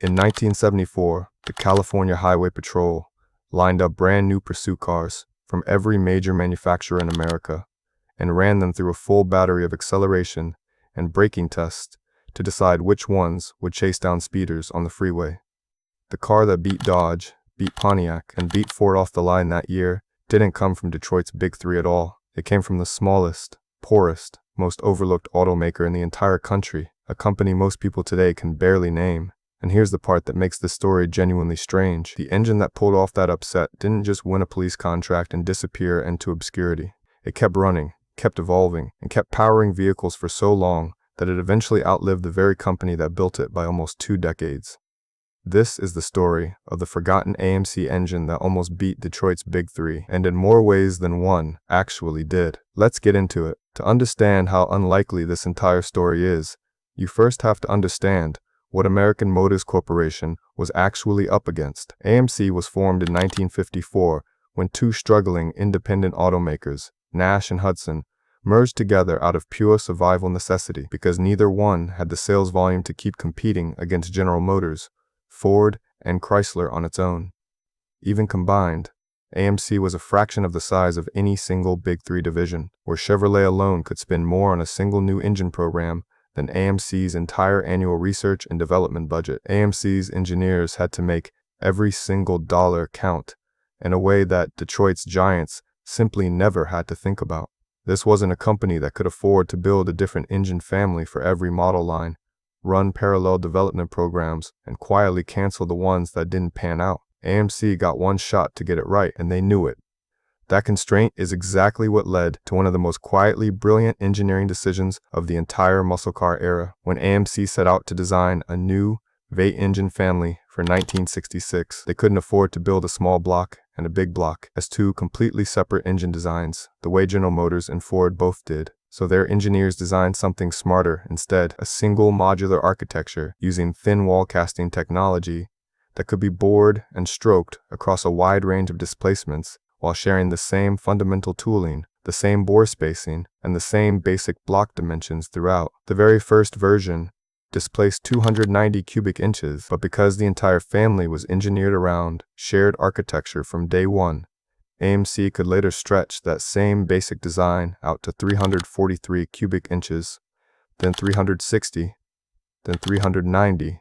In 1974, the California Highway Patrol lined up brand new pursuit cars from every major manufacturer in America and ran them through a full battery of acceleration and braking tests to decide which ones would chase down speeders on the freeway. The car that beat Dodge, beat Pontiac, and beat Ford off the line that year didn't come from Detroit's Big Three at all. It came from the smallest, poorest, most overlooked automaker in the entire country, a company most people today can barely name. And here's the part that makes this story genuinely strange. The engine that pulled off that upset didn't just win a police contract and disappear into obscurity. It kept running, kept evolving, and kept powering vehicles for so long that it eventually outlived the very company that built it by almost 2 decades. This is the story of the forgotten AMC engine that almost beat Detroit's Big Three, and in more ways than one actually did. Let's get into it. To understand how unlikely this entire story is, you first have to understand what American Motors Corporation was actually up against. AMC was formed in 1954 when two struggling independent automakers, Nash and Hudson, merged together out of pure survival necessity because neither one had the sales volume to keep competing against General Motors, Ford, and Chrysler on its own. Even combined, AMC was a fraction of the size of any single Big Three division, where Chevrolet alone could spend more on a single new engine program than AMC's entire annual research and development budget. AMC's engineers had to make every single dollar count in a way that Detroit's giants simply never had to think about. This wasn't a company that could afford to build a different engine family for every model line, run parallel development programs, and quietly cancel the ones that didn't pan out. AMC got one shot to get it right, and they knew it. That constraint is exactly what led to one of the most quietly brilliant engineering decisions of the entire muscle car era. When AMC set out to design a new V8 engine family for 1966, they couldn't afford to build a small block and a big block as two completely separate engine designs, the way General Motors and Ford both did. So their engineers designed something smarter instead, a single modular architecture using thin wall casting technology that could be bored and stroked across a wide range of displacements while sharing the same fundamental tooling, the same bore spacing, and the same basic block dimensions throughout. The very first version displaced 290 cubic inches, but because the entire family was engineered around shared architecture from day one, AMC could later stretch that same basic design out to 343 cubic inches, then 360, then 390,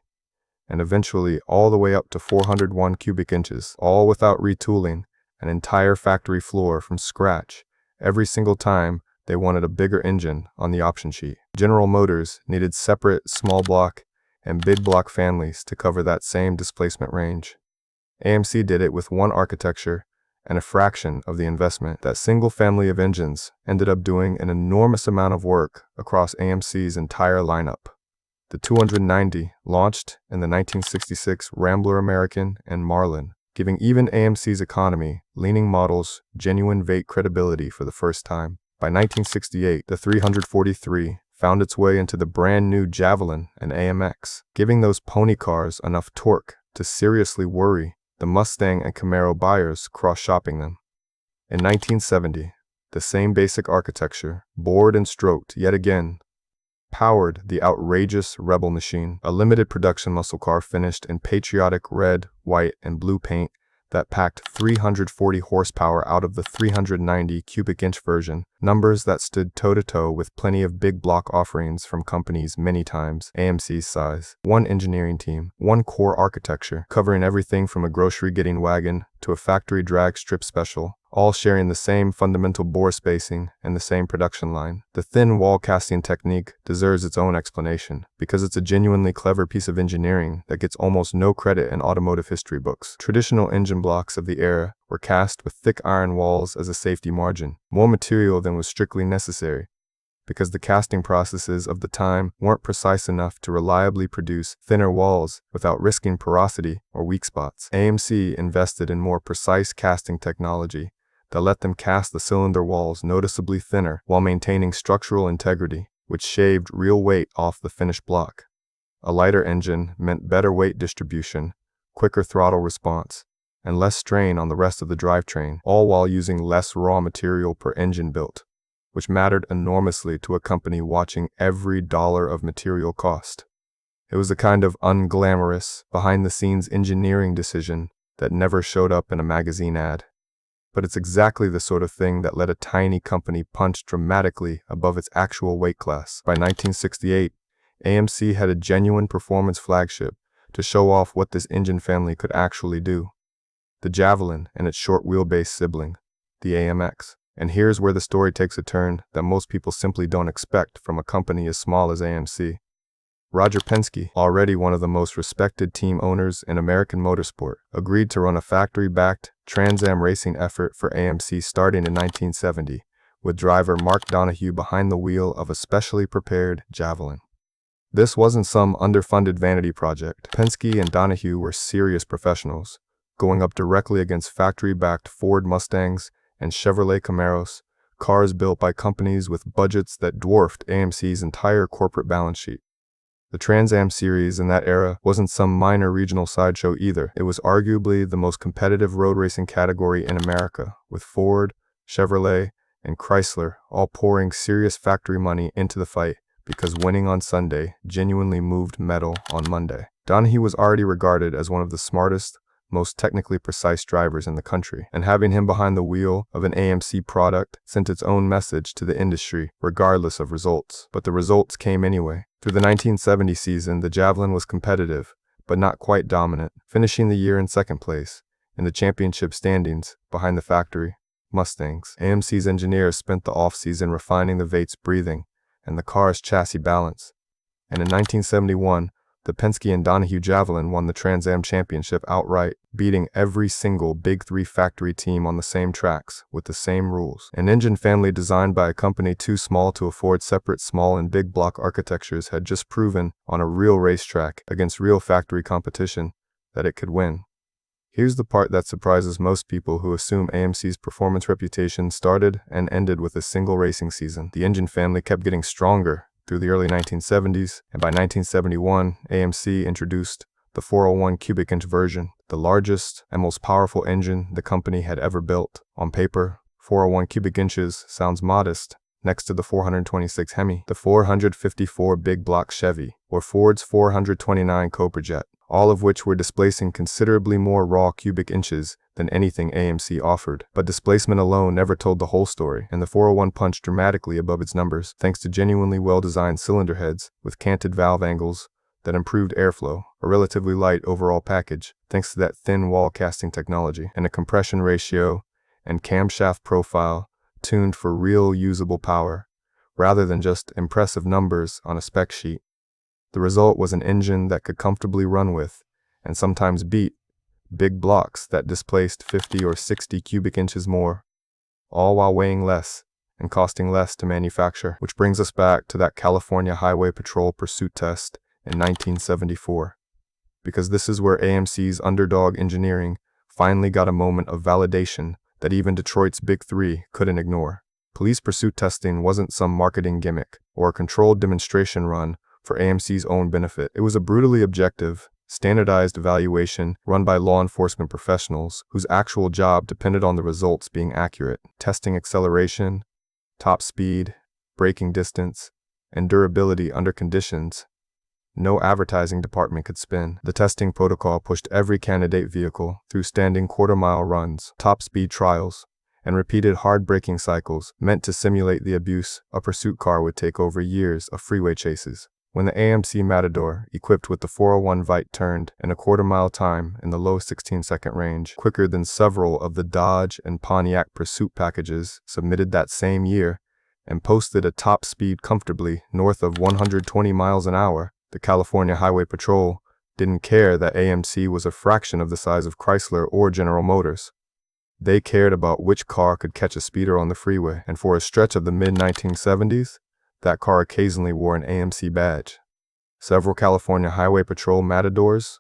and eventually all the way up to 401 cubic inches, all without retooling an entire factory floor from scratch every single time they wanted a bigger engine on the option sheet. General Motors needed separate small block and big block families to cover that same displacement range. AMC did it with one architecture and a fraction of the investment. That single family of engines ended up doing an enormous amount of work across AMC's entire lineup. The 290 launched in the 1966 Rambler American and Marlin, giving even AMC's economy-leaning models genuine V8 credibility for the first time. By 1968, the 343 found its way into the brand new Javelin and AMX, giving those pony cars enough torque to seriously worry the Mustang and Camaro buyers cross-shopping them. In 1970, the same basic architecture, bored and stroked yet again, powered the outrageous Rebel machine, a limited production muscle car finished in patriotic red, white, and blue paint that packed 340 horsepower out of the 390 cubic inch version, numbers that stood toe-to-toe with plenty of big block offerings from companies many times AMC's size. One engineering team, one core architecture, covering everything from a grocery-getting wagon to a factory drag strip special, all sharing the same fundamental bore spacing and the same production line. The thin wall casting technique deserves its own explanation, because it's a genuinely clever piece of engineering that gets almost no credit in automotive history books. Traditional engine blocks of the era were cast with thick iron walls as a safety margin, more material than was strictly necessary, because the casting processes of the time weren't precise enough to reliably produce thinner walls without risking porosity or weak spots. AMC invested in more precise casting technology that let them cast the cylinder walls noticeably thinner while maintaining structural integrity, which shaved real weight off the finished block. A lighter engine meant better weight distribution, quicker throttle response, and less strain on the rest of the drivetrain, all while using less raw material per engine built, which mattered enormously to a company watching every dollar of material cost. It was a kind of unglamorous, behind-the-scenes engineering decision that never showed up in a magazine ad. But it's exactly the sort of thing that let a tiny company punch dramatically above its actual weight class. By 1968, AMC had a genuine performance flagship to show off what this engine family could actually do. The Javelin and its short wheelbase sibling, the AMX. And here's where the story takes a turn that most people simply don't expect from a company as small as AMC. Roger Penske, already one of the most respected team owners in American motorsport, agreed to run a factory-backed Trans Am racing effort for AMC starting in 1970, with driver Mark Donohue behind the wheel of a specially prepared Javelin. This wasn't some underfunded vanity project. Penske and Donohue were serious professionals, going up directly against factory-backed Ford Mustangs and Chevrolet Camaros, cars built by companies with budgets that dwarfed AMC's entire corporate balance sheet. The Trans Am series in that era wasn't some minor regional sideshow either. It was arguably the most competitive road racing category in America, with Ford, Chevrolet, and Chrysler all pouring serious factory money into the fight, because winning on Sunday genuinely moved metal on Monday. Donohue was already regarded as one of the smartest, most technically precise drivers in the country, and having him behind the wheel of an AMC product sent its own message to the industry, regardless of results. But the results came anyway. Through the 1970 season, the Javelin was competitive, but not quite dominant, finishing the year in second place in the championship standings behind the factory Mustangs. AMC's engineers spent the off-season refining the Vate's breathing and the car's chassis balance, and in 1971, the Penske and Donohue Javelin won the Trans Am Championship outright, beating every single Big Three factory team on the same tracks, with the same rules. An engine family designed by a company too small to afford separate small and big block architectures had just proven on a real racetrack against real factory competition that it could win. Here's the part that surprises most people who assume AMC's performance reputation started and ended with a single racing season. The engine family kept getting stronger through the early 1970s, and by 1971, AMC introduced the 401 cubic inch version, the largest and most powerful engine the company had ever built. On paper, 401 cubic inches sounds modest next to the 426 Hemi, the 454 big block Chevy, or Ford's 429 Cobra Jet, all of which were displacing considerably more raw cubic inches than anything AMC offered. But displacement alone never told the whole story, and the 401 punched dramatically above its numbers thanks to genuinely well-designed cylinder heads with canted valve angles that improved airflow, a relatively light overall package thanks to that thin wall casting technology, and a compression ratio and camshaft profile tuned for real usable power rather than just impressive numbers on a spec sheet. The result was an engine that could comfortably run with, and sometimes beat, big blocks that displaced 50 or 60 cubic inches more, all while weighing less and costing less to manufacture. Which brings us back to that California Highway Patrol pursuit test in 1974. Because this is where AMC's underdog engineering finally got a moment of validation that even Detroit's Big Three couldn't ignore. Police pursuit testing wasn't some marketing gimmick or a controlled demonstration run for AMC's own benefit. It was a brutally objective, standardized evaluation run by law enforcement professionals whose actual job depended on the results being accurate, testing acceleration, top speed, braking distance, and durability under conditions no advertising department could spin. The testing protocol pushed every candidate vehicle through standing quarter-mile runs, top speed trials, and repeated hard braking cycles meant to simulate the abuse a pursuit car would take over years of freeway chases. When the AMC Matador, equipped with the 401 Vite, turned in a quarter-mile time in the low 16-second range, quicker than several of the Dodge and Pontiac pursuit packages submitted that same year, and posted a top speed comfortably north of 120 miles an hour, the California Highway Patrol didn't care that AMC was a fraction of the size of Chrysler or General Motors. They cared about which car could catch a speeder on the freeway, and for a stretch of the mid-1970s, that car occasionally wore an AMC badge. Several California Highway Patrol Matadors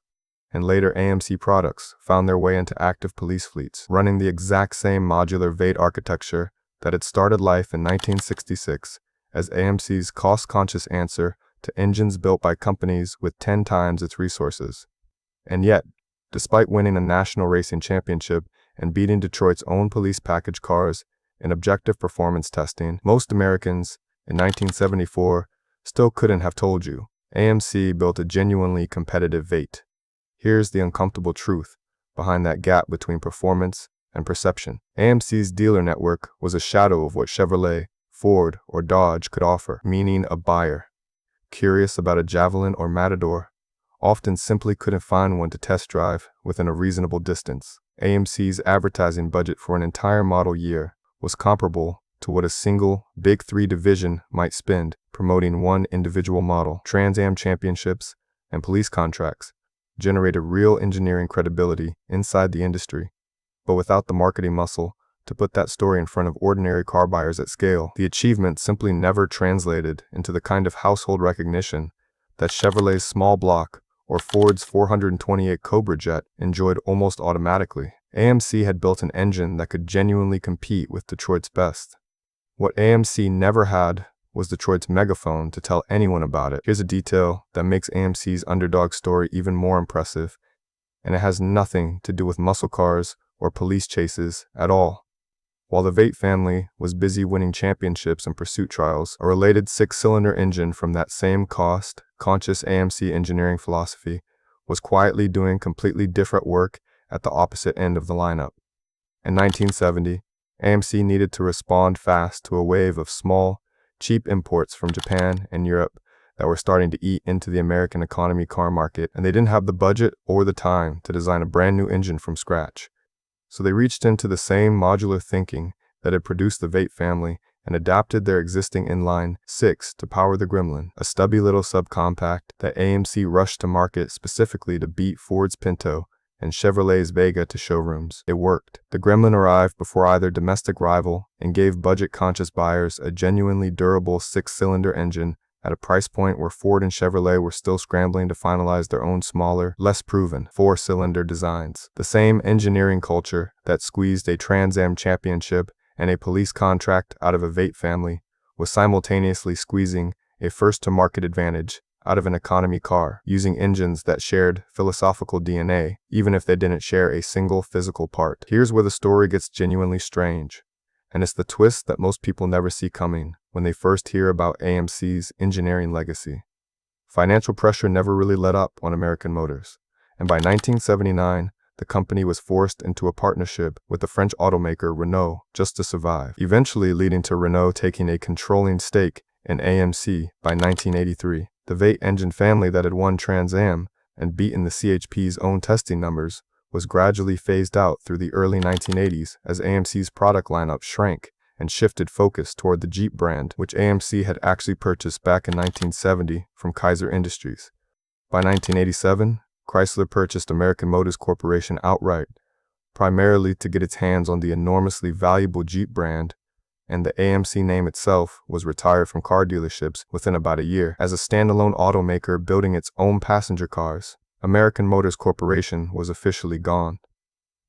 and later AMC products found their way into active police fleets, running the exact same modular Vate architecture that had started life in 1966 as AMC's cost-conscious answer to engines built by companies with 10 times its resources. And yet, despite winning a national racing championship and beating Detroit's own police package cars in objective performance testing, most Americans in 1974 still couldn't have told you AMC built a genuinely competitive V8. Here's the uncomfortable truth behind that gap between performance and perception. AMC's dealer network was a shadow of what Chevrolet, Ford, or Dodge could offer, meaning a buyer curious about a Javelin or Matador often simply couldn't find one to test drive within a reasonable distance. AMC's advertising budget for an entire model year was comparable to what a single Big Three division might spend promoting one individual model. Trans Am championships and police contracts generated real engineering credibility inside the industry, but without the marketing muscle to put that story in front of ordinary car buyers at scale, the achievement simply never translated into the kind of household recognition that Chevrolet's small block or Ford's 428 Cobra jet enjoyed almost automatically. AMC had built an engine that could genuinely compete with Detroit's best. What AMC never had was Detroit's megaphone to tell anyone about it. Here's a detail that makes AMC's underdog story even more impressive, and it has nothing to do with muscle cars or police chases at all. While the V8 family was busy winning championships and pursuit trials, a related six-cylinder engine from that same cost-conscious AMC engineering philosophy was quietly doing completely different work at the opposite end of the lineup. In 1970, AMC needed to respond fast to a wave of small, cheap imports from Japan and Europe that were starting to eat into the American economy car market, and they didn't have the budget or the time to design a brand new engine from scratch. So they reached into the same modular thinking that had produced the V8 family and adapted their existing inline six to power the Gremlin, a stubby little subcompact that AMC rushed to market specifically to beat Ford's Pinto and Chevrolet's Vega to showrooms. It worked. The Gremlin arrived before either domestic rival and gave budget-conscious buyers a genuinely durable six-cylinder engine at a price point where Ford and Chevrolet were still scrambling to finalize their own smaller, less proven, four-cylinder designs. The same engineering culture that squeezed a Trans Am championship and a police contract out of a V8 family was simultaneously squeezing a first-to-market advantage out of an economy car, using engines that shared philosophical DNA, even if they didn't share a single physical part. Here's where the story gets genuinely strange, and it's the twist that most people never see coming when they first hear about AMC's engineering legacy. Financial pressure never really let up on American Motors, and by 1979, the company was forced into a partnership with the French automaker Renault just to survive, eventually leading to Renault taking a controlling stake in AMC by 1983. The V8 engine family that had won Trans Am and beaten the CHP's own testing numbers was gradually phased out through the early 1980s as AMC's product lineup shrank and shifted focus toward the Jeep brand, which AMC had actually purchased back in 1970 from Chrysler Industries. By 1987, Chrysler purchased American Motors Corporation outright, primarily to get its hands on the enormously valuable Jeep brand, and the AMC name itself was retired from car dealerships within about a year. As a standalone automaker building its own passenger cars, American Motors Corporation was officially gone.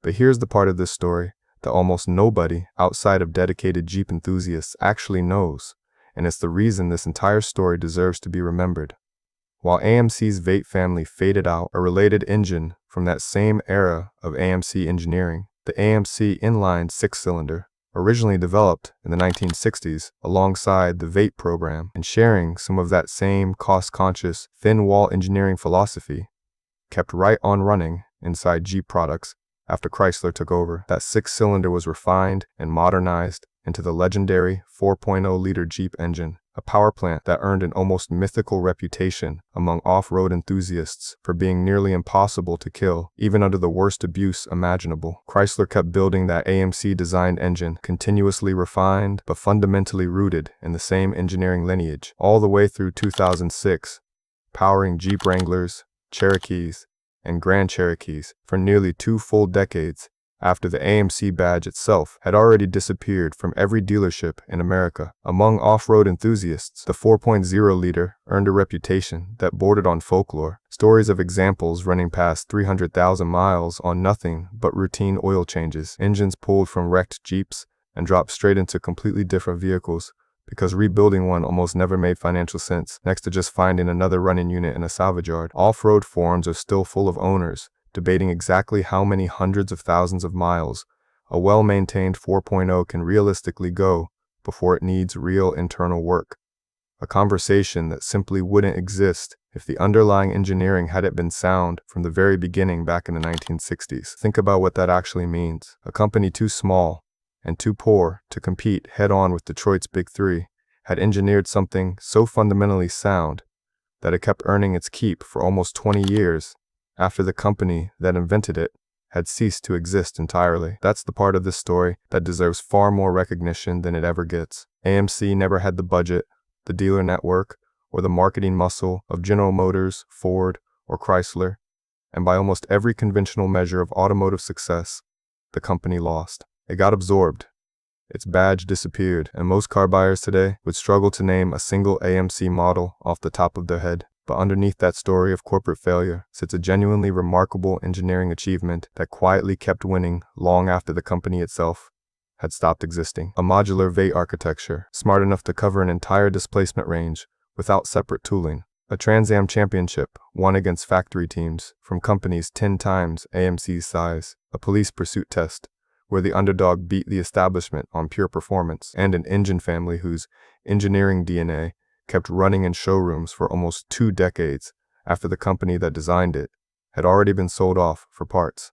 But here's the part of this story that almost nobody outside of dedicated Jeep enthusiasts actually knows, and it's the reason this entire story deserves to be remembered. While AMC's V8 family faded out, a related engine from that same era of AMC engineering, the AMC inline six-cylinder, originally developed in the 1960s alongside the V8 program and sharing some of that same cost-conscious, thin-wall engineering philosophy, kept right on running inside Jeep products after Chrysler took over. That six-cylinder was refined and modernized into the legendary 4.0-liter Jeep engine, a power plant that earned an almost mythical reputation among off-road enthusiasts for being nearly impossible to kill, even under the worst abuse imaginable. Chrysler kept building that AMC-designed engine, continuously refined but fundamentally rooted in the same engineering lineage, all the way through 2006, powering Jeep Wranglers, Cherokees, and Grand Cherokees for nearly 2 full decades after the AMC badge itself had already disappeared from every dealership in America. Among off-road enthusiasts, the 4.0-liter earned a reputation that bordered on folklore, stories of examples running past 300,000 miles on nothing but routine oil changes, engines pulled from wrecked Jeeps and dropped straight into completely different vehicles, because rebuilding one almost never made financial sense, next to just finding another running unit in a salvage yard. Off-road forums are still full of owners debating exactly how many hundreds of thousands of miles a well-maintained 4.0 can realistically go before it needs real internal work. a conversation that simply wouldn't exist if the underlying engineering hadn't been sound from the very beginning back in the 1960s. Think about what that actually means. A company too small and too poor to compete head-on with Detroit's Big Three had engineered something so fundamentally sound that it kept earning its keep for almost 20 years after the company that invented it had ceased to exist entirely. That's the part of this story that deserves far more recognition than it ever gets. AMC never had the budget, the dealer network, or the marketing muscle of General Motors, Ford, or Chrysler, and by almost every conventional measure of automotive success, the company lost. It got absorbed. Its badge disappeared, and most car buyers today would struggle to name a single AMC model off the top of their head. But underneath that story of corporate failure sits a genuinely remarkable engineering achievement that quietly kept winning long after the company itself had stopped existing. A modular V8 architecture, smart enough to cover an entire displacement range without separate tooling. A Trans Am championship won against factory teams from companies 10 times AMC's size. A police pursuit test where the underdog beat the establishment on pure performance. And an engine family whose engineering DNA kept running in showrooms for almost 2 decades after the company that designed it had already been sold off for parts.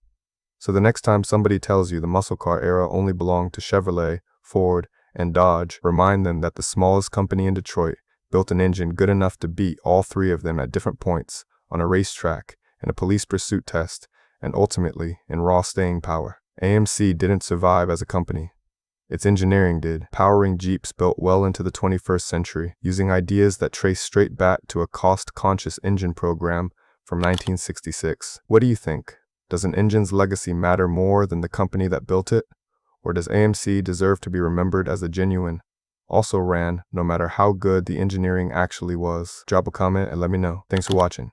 So the next time somebody tells you the muscle car era only belonged to Chevrolet, Ford, and Dodge, remind them that the smallest company in Detroit built an engine good enough to beat all 3 of them at different points on a racetrack, in a police pursuit test, and ultimately in raw staying power. AMC didn't survive as a company. Its engineering did, powering Jeeps built well into the 21st century, using ideas that trace straight back to a cost-conscious engine program from 1966. What do you think? Does an engine's legacy matter more than the company that built it? Or does AMC deserve to be remembered as a genuine, also ran, no matter how good the engineering actually was? Drop a comment and let me know. Thanks for watching.